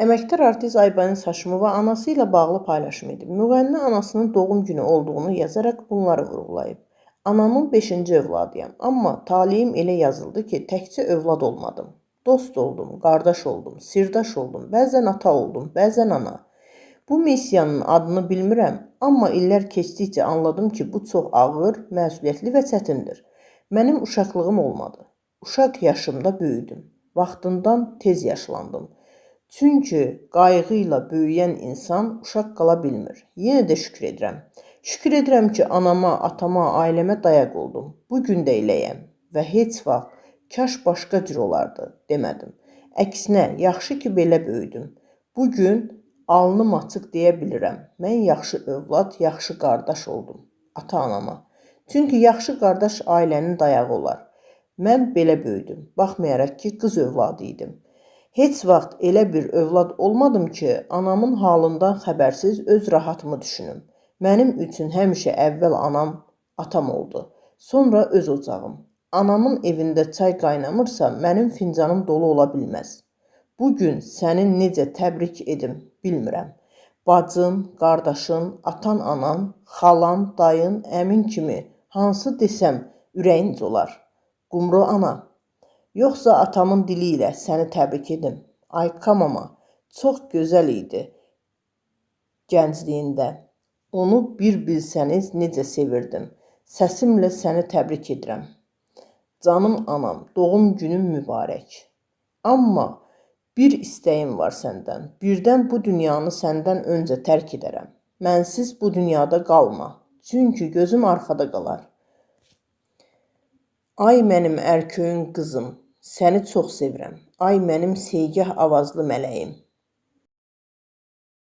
Əməkdar artist Aybəniz Haşimova anası ilə bağlı paylaşım edib. Müğənni anasının doğum günü olduğunu yazaraq bunları vurğulayıb. Anamın 5-ci övladıyam, amma taleyim elə yazıldı ki, təkcə övlad olmadım. Dost oldum, qardaş oldum, sirdaş oldum, bəzən ata oldum, bəzən ana. Bu missiyanın adını bilmirəm, amma illər keçdikcə anladım ki, bu çox ağır, məsuliyyətli və çətindir. Mənim uşaqlığım olmadı. Uşaq yaşımda böyüdüm. Vaxtından tez yaşlandım. Çünki qayğı ilə böyüyən insan uşaq qala bilmir. Yenə də şükür edirəm. Şükür edirəm ki, anama, atama, ailəmə dayaq oldum. Bugün də eləyəm və heç vaxt kaş başqa cür olardı demədim. Əksinə, yaxşı ki, belə böyüdüm. Bugün alnım açıq deyə bilirəm. Mən yaxşı övlad, yaxşı qardaş oldum ata-anama. Çünki yaxşı qardaş ailənin dayağı olar. Mən belə böyüdüm, baxmayaraq ki, qız övladı idim. Heç vaxt elə bir övlad olmadım ki, anamın halından xəbərsiz öz rahatımı düşünüm. Mənim üçün həmişə əvvəl anam, atam oldu. Sonra öz ocağım. Anamın evində çay qaynamırsa, mənim fincanım dolu ola bilməz. Bugün səni necə təbrik edim, bilmirəm. Bacın, qardaşın, atan, anan, xalan, dayın, əmin kimi hansı desəm ürəyiniz olar. Qumru ana. Yoxsa atamın dili ilə səni təbrik edim. Ay kamama, çox gözəl idi gəncliyində. Onu bir bilsəniz necə sevirdim. Səsimlə səni təbrik edirəm. Canım anam, doğum günün mübarək. Amma bir istəyim var səndən. Birdən bu dünyanı səndən öncə tərk edərəm. Mənsiz bu dünyada qalma. Çünki gözüm arxada qalar. Ay mənim ərköyün qızım. Səni çox sevirəm. Ay mənim seygah avazlı mələyim.